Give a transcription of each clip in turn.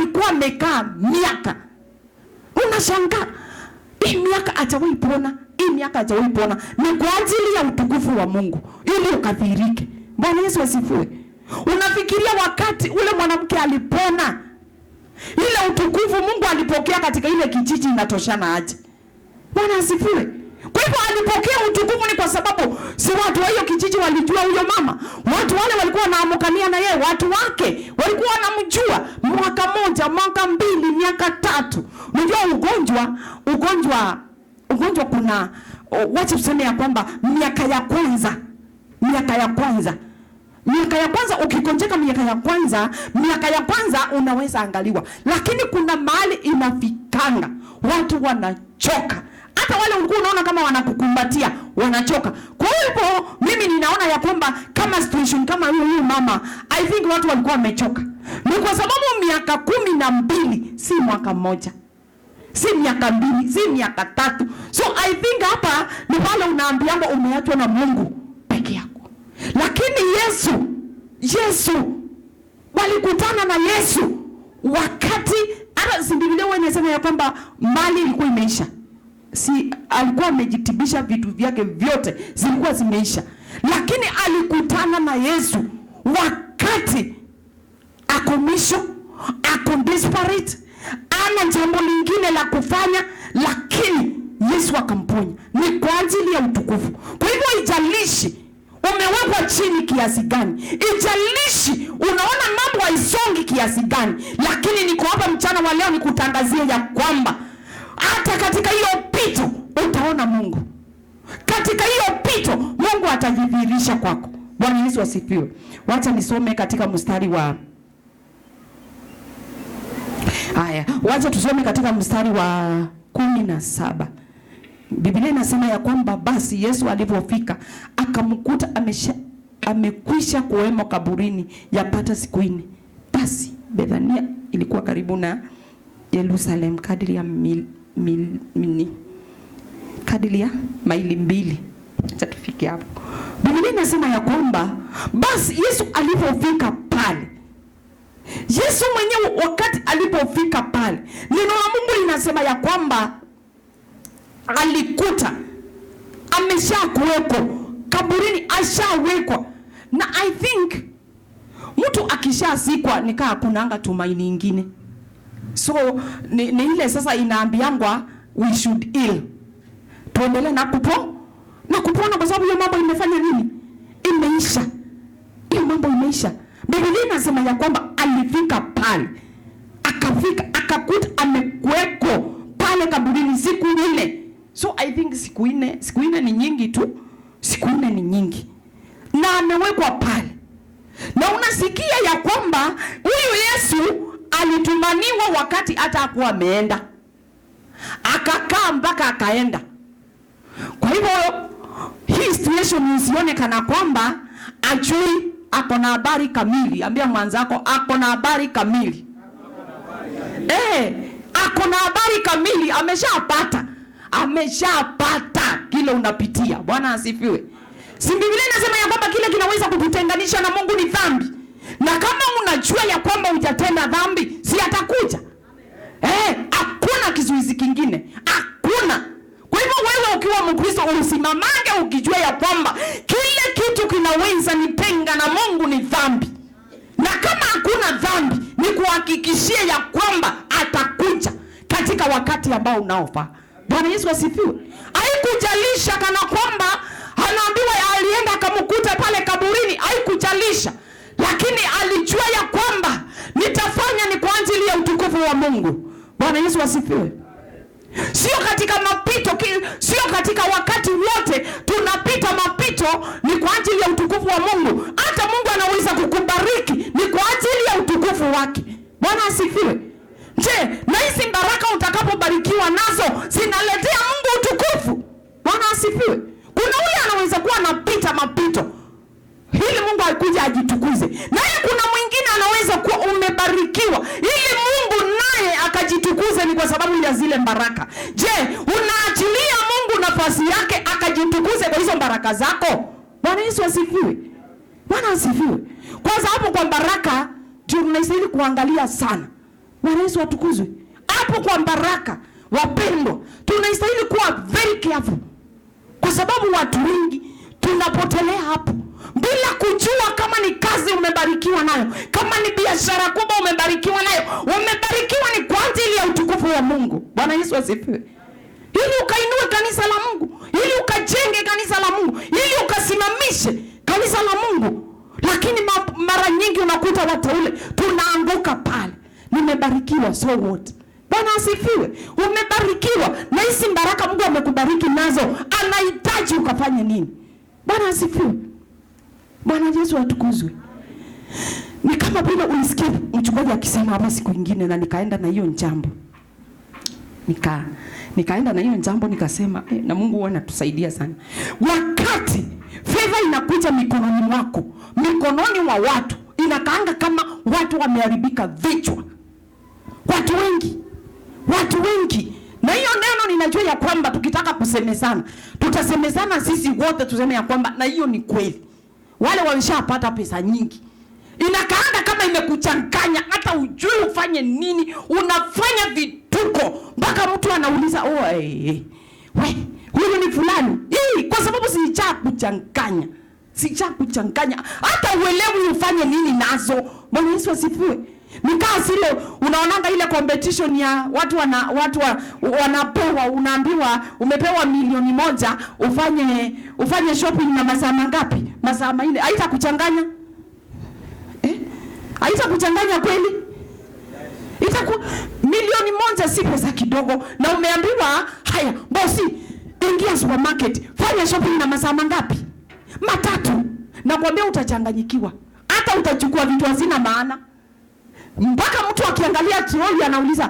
alikuwa amekaa miaka. Unashangaa, hii miaka hajawahi pona, hii miaka hajawahi pona. Ni kwa ajili ya utukufu wa Mungu, ili ukadhihirike. Bwana Yesu asifiwe. Unafikiria wakati ule mwanamke alipona, ile utukufu Mungu alipokea katika ile kijiji inatoshana aje? Bwana asifiwe. Kwa hivyo alipokea utukufu ni kwa sababu si watu wa hiyo kijiji walijua huyo mama. Watu wale walikuwa wanaamkania na yeye, watu wake walikuwa wanamjua. Mwaka moja, mwaka mbili, miaka tatu. Unajua ugonjwa kuna wacha tuseme ya kwamba miaka ya kwanza ukikonjeka miaka ya kwanza unaweza angaliwa, lakini kuna mahali inafikanga watu wanachoka. Hata wale ulikuwa unaona kama wanakukumbatia wanachoka. Kwa hivyo mimi ninaona ya kwamba kama situation kama huyu mama, I think watu walikuwa wamechoka. Ni kwa sababu miaka 12 si mwaka mmoja, si miaka 2, si miaka 3. So I think hapa ni pale unaambianga umeachwa na Mungu peke yako. Lakini Yesu walikutana na Yesu wakati hata si Biblia inasema ya kwamba mali ilikuwa imeisha. Si alikuwa amejitibisha vitu vyake vyote zilikuwa zimeisha, lakini alikutana na Yesu wakati ako mwisho, ako desperate, ana jambo lingine la kufanya, lakini Yesu akamponya. Ni kwa ajili ya utukufu. Kwa hivyo ijalishi umewekwa chini kiasi gani, ijalishi unaona mambo haisongi kiasi gani, lakini niko hapa mchana wa leo nikutangazia ya kwamba hata katika hiyo pito utaona Mungu. Katika hiyo pito Mungu atajidhihirisha kwako. Bwana Yesu asifiwe. Wacha nisome katika mstari wa wacha tusome katika mstari wa 17. Biblia inasema ya kwamba basi Yesu alipofika akamkuta amekwisha kuwemo kaburini yapata siku 4. Basi Bethania ilikuwa karibu na Yerusalemu kadiri ya maili 2. Acha tufike hapo. Biblia inasema ya kwamba basi Yesu alipofika pale, Yesu mwenyewe wakati alipofika pale, neno la Mungu linasema ya kwamba alikuta ameshakuwepo kaburini, ashawekwa. Na I think mtu akishazikwa nikaa kunanga tumaini nyingine. So ni ile sasa inaambiangwa we should heal. Tuendelee na kupona kwa sababu hiyo mambo imefanya nini? Imeisha. Hiyo mambo imeisha. Biblia inasema ya kwamba alifika pale. Akakuta amekuweko pale kaburini siku 4. So I think siku 4 ni nyingi tu. Siku 4 ni nyingi. Na amewekwa pale. Na unasikia ya kwamba huyu Yesu alitumaniwa wakati hata hakuwa ameenda. Akakaa mpaka akaenda. Kwa hivyo hii situation usione kana kwamba ajui ako na habari kamili. Ambia mwanzako ako na habari kamili. Ako na habari kamili, ameshapata kile unapitia. Bwana asifiwe. Si Biblia inasema ya kwamba kile kinaweza kututenganisha na Mungu ni dhambi. Na kama unajua ya kwamba hujatenda dhambi, si atakuja. Hakuna kizuizi kingine. Hakuna. Kwa hivyo wewe ukiwa Mkristo usimamange ukijua ya kwamba kile kitu kinaweza nitenga na Mungu ni dhambi. Na kama hakuna dhambi, ni kuhakikishia ya kwamba atakuja katika wakati ambao unaofaa. Bwana Yesu asifiwe. Haikujalisha kana kwamba anaambiwa alienda akamkuta pale kaburini, haikujalisha. Lakini alijua ya kwamba nitafanya ni kwa ajili ya utukufu wa Mungu. Bwana Yesu asifiwe. Sio katika mapito, sio katika wakati wote tunapita mapito ni kwa ajili ya utukufu wa Mungu. Hata Mungu anaweza kukubariki ni kwa ajili ya utukufu wake. Bwana asifiwe. Je, na hizi baraka utakapobarikiwa nazo zinaletea Mungu utukufu? Bwana asifiwe. Kuna yule anaweza kuwa anapita mapito ili Mungu akuja ajitukuze. Naye kuna mwingine anaweza kuwa umebarikiwa ili Mungu naye akajitukuze ni kwa sababu ya zile baraka. Je, unaachilia Mungu nafasi yake akajitukuze kwa hizo baraka zako? Bwana Yesu asifiwe. Bwana asifiwe. Kwa sababu kwa baraka ndio tunastahili kuangalia sana. Bwana Yesu atukuzwe. Hapo kwa baraka, wapendwa, tunastahili kuwa very careful. Kwa sababu watu wengi tunapotelea hapo bila kujua kama ni kazi umebarikiwa nayo, kama ni biashara kubwa umebarikiwa nayo. Umebarikiwa ni kwa ajili ya utukufu wa Mungu. Bwana Yesu asifiwe. Ili ukainue kanisa la Mungu, ili ukajenge kanisa la Mungu, ili ukasimamishe kanisa la Mungu. Lakini mara nyingi unakuta wateule tunaanguka pale. Nimebarikiwa, so what? Bwana asifiwe. Umebarikiwa na hizi baraka Mungu amekubariki nazo, anahitaji ukafanye nini? Bwana asifiwe. Bwana Yesu atukuzwe. Ni kama vile ulisikia mchungaji akisema hapa siku nyingine, na nikaenda na hiyo njambo. Nikaenda na hiyo njambo nikasema na Mungu huwa anatusaidia sana. Wakati fedha inakuja mikononi mwako, mikononi mwa watu, inakaanga kama watu wameharibika vichwa. Watu wengi. Na hiyo neno ninajua ya kwamba tukitaka kusemezana, tutasemezana sisi wote tuseme ya kwamba na hiyo ni kweli. Wale walishapata pesa nyingi. Inakaanga kama imekuchanganya, hata ujui ufanye nini, unafanya vituko mpaka mtu anauliza, huyu ni fulani. Kwa sababu sicha kuchanganya. Hata uelewi ufanye nini nazo. Bwana Yesu asifiwe. Nikaa sile unaonanga ile competition ya watu wanapewa, unaambiwa umepewa milioni 1 ufanye shopping na masaa mangapi? Masaa 4. Haitakuchanganya? Haitakuchanganya kweli? Milioni 1 si pesa kidogo, na umeambiwa haya bosi, ingia supermarket, fanya shopping na masaa mangapi? 3. Na kwambia utachanganyikiwa. Hata utachukua vitu hazina maana. Mpaka mtu akiangalia troli anauliza,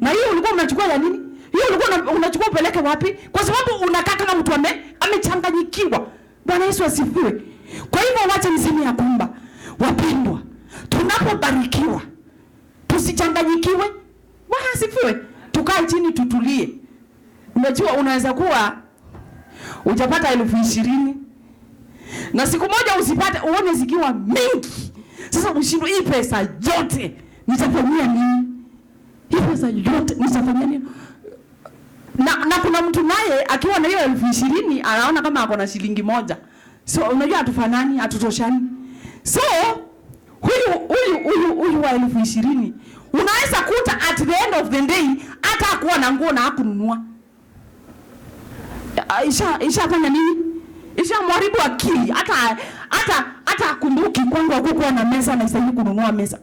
na hiyo ulikuwa unachukua ya nini? Hiyo ulikuwa unachukua upeleke wapi? Kwa sababu unakaa kama mtu amechanganyikiwa. Bwana Yesu asifiwe. Kwa hivyo wacha niseme ya kwamba, wapendwa, tunapobarikiwa tusichanganyikiwe. Bwana asifiwe. Tukae chini tutulie. Unajua unaweza kuwa hujapata 20,000 na siku moja usipate uone zikiwa mingi. Sasa ushindwe, hii pesa yote nitafanyia nini? Hii pesa yote nitafanyia nini? Na kuna mtu naye akiwa na hiyo 20,000 anaona kama ako na shilingi 1. So unajua hatufanani, hatutoshani. So huyu wa 20,000 unaweza kuta at the end of the day hata hakuwa na nguo na hakununua. Fanya nini? Mharibu akili. Hata akumbuki kwangu hakukuwa na meza na isaidi kununua meza.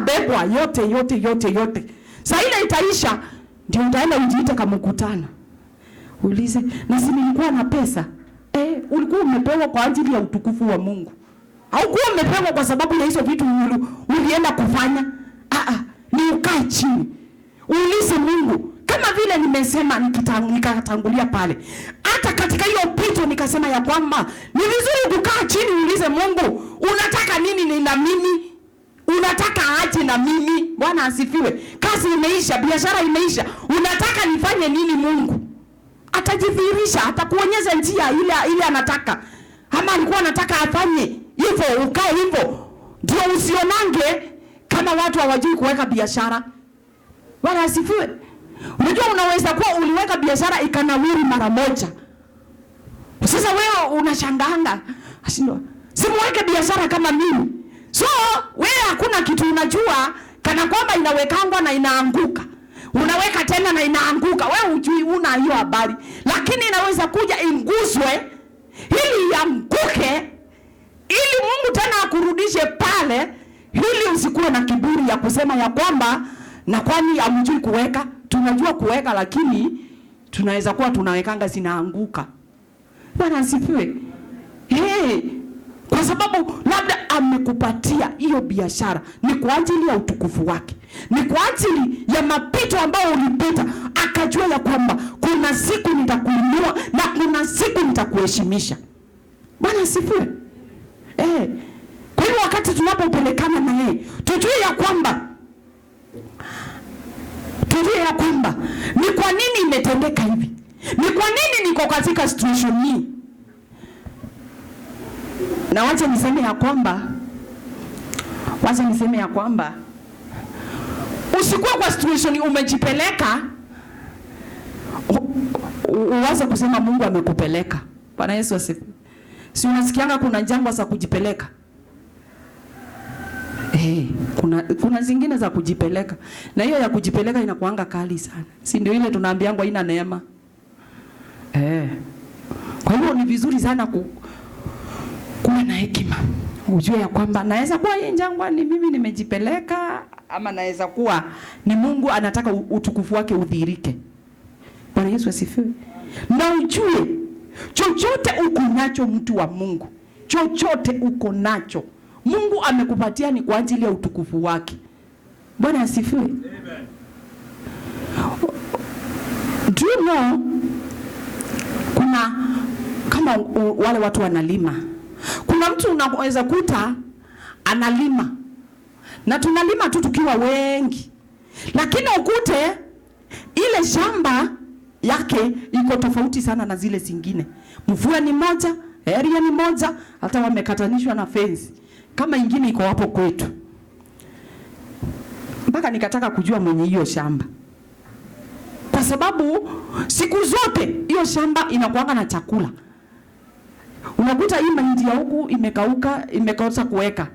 Bebwa yote. Sasa ile itaisha, ndio utaenda ujiite kama mkutano. Ulize, na si nilikuwa na pesa? Ulikuwa umepewa kwa ajili ya utukufu wa Mungu. Haukuwa umepewa kwa sababu ya hizo vitu ulienda kufanya. Ni ukae chini. Ulize Mungu. Kama vile nimesema nikatangulia pale. Hata katika hiyo pito nikasema ya kwamba ni vizuri kukaa chini uulize Mungu, unataka nini na mimi? Unataka aje na mimi? Bwana asifiwe. Kazi imeisha, biashara imeisha. Unataka nifanye nini Mungu? Atajidhihirisha, atakuonyesha njia ile anataka. Ama alikuwa anataka afanye hivyo, ukae hivyo. Ndio usionange kama watu hawajui kuweka biashara. Bwana asifiwe. Unajua unaweza kuwa uliweka biashara ikanawiri mara moja. Sasa wewe unashanganga. Simuweke biashara kama mimi. So wewe hakuna kitu unajua kana kwamba inawekangwa na inaanguka. Unaweka tena na inaanguka. Wewe hujui, una hiyo habari. Lakini inaweza kuja inguswe ili ianguke, ili Mungu tena akurudishe pale, ili usikuwe na kiburi ya kusema ya kwamba na kwani hamjui kuweka. Tunajua kuweka, lakini tunaweza kuwa tunawekanga zinaanguka. Bwana asifiwe. Kwa sababu labda amekupatia hiyo biashara ni kwa ajili ya utukufu wake. Ni kwa ajili ya mapito ambayo ulipita, akajua ya kwamba kuna siku nitakuinua na kuna siku nitakuheshimisha. Bwana asifiwe. Kwa hiyo wakati tunapopelekana na yeye, tujue ya kwamba ni kwa nini imetendeka hivi? Ni kwa nini niko katika situation hii? Na wacha niseme ya kwamba Wacha niseme ya kwamba usikuwa kwa situation umejipeleka uwaze kusema Mungu amekupeleka. Bwana Yesu asifiwe. Si unasikianga kuna jangwa za kujipeleka? Kuna zingine za kujipeleka. Na hiyo ya kujipeleka inakuanga kali sana. Si ndio ile tunaambiangwa ina neema. Kwa hiyo ni vizuri sana kuwa na hekima. Ujue ya kwamba naweza kuwa hii jangwa ni mimi nimejipeleka, ama naweza kuwa ni Mungu anataka utukufu wake udhihirike. Bwana Yesu asifiwe. Na ujue chochote uko nacho, mtu wa Mungu, chochote uko nacho Mungu amekupatia ni kwa ajili ya utukufu wake. Bwana asifiwe. Amen. Do you know, kuna kama wale watu wanalima. Kuna mtu unaweza kuta analima. Na tunalima tu tukiwa wengi. Lakini ukute ile shamba yake iko tofauti sana na zile zingine. Mvua ni moja, area ni moja, hata wamekatanishwa na fence. Kama ingine iko hapo kwetu. Mpaka nikataka kujua mwenye hiyo shamba. Kwa sababu siku zote hiyo shamba inakuanga na chakula. Unakuta hii mahindi ya huku imekauka, imekosa kuweka.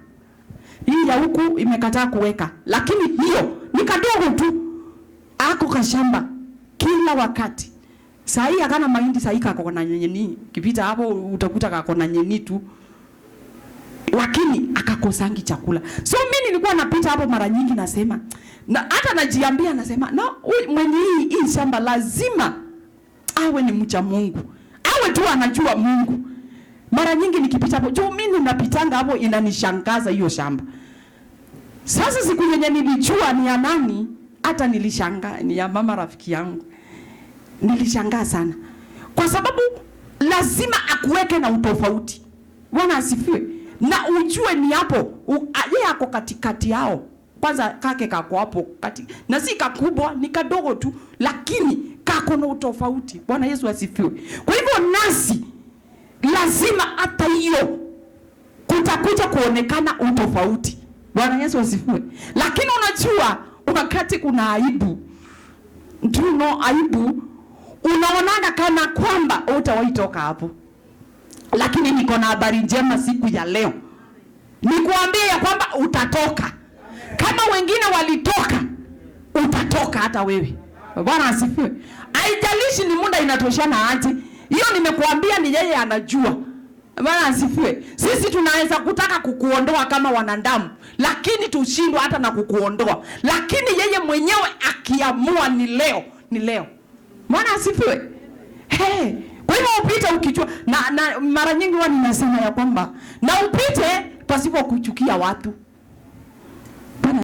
Hii ya huku imekataa kuweka. Lakini hiyo ni kadogo tu. Ako kashamba kila wakati. Saa hii akana mahindi, saa hii kako na nyenye. Kipita hapo utakuta kako na nyenye tu. Lakini akakosangi chakula. So mimi nilikuwa napita hapo mara nyingi nasema, na hata najiambia nasema, no, mwenye hii shamba lazima awe ni mcha Mungu. Awe tu anajua Mungu. Mara nyingi nikipita hapo, juu mimi napitanga hapo inanishangaza hiyo shamba. Sasa siku yenye nilijua ni ya nani, hata nilishangaa, ni ya mama rafiki yangu. Nilishangaa sana. Kwa sababu lazima akuweke na utofauti. Bwana asifiwe. Na ujue ni hapo, yeye ako katikati yao. Kwanza kake kako hapo kati. Na si kakubwa, ni kadogo tu, lakini kako na utofauti. Bwana Yesu asifiwe. Kwa hivyo nasi lazima hata hiyo kutakuja kuonekana utofauti. Bwana Yesu asifiwe. Lakini unajua wakati kuna aibu, aibu unaonaga kana kwamba utawaitoka hapo. Lakini niko na habari njema siku ya leo. Nikuambie ya kwamba utatoka. Kama wengine walitoka, utatoka hata wewe. Bwana asifiwe. Haijalishi ni muda inatoshana aje. Hiyo nimekuambia ni yeye anajua. Bwana asifiwe. Sisi tunaweza kutaka kukuondoa kama wanadamu, lakini tushindwe hata na kukuondoa. Lakini yeye mwenyewe akiamua ni leo, ni leo. Bwana asifiwe. Kwa hivyo upite ukijua, na mara nyingi huwa ninasema ya kwamba na upite pasipo kuchukia watu.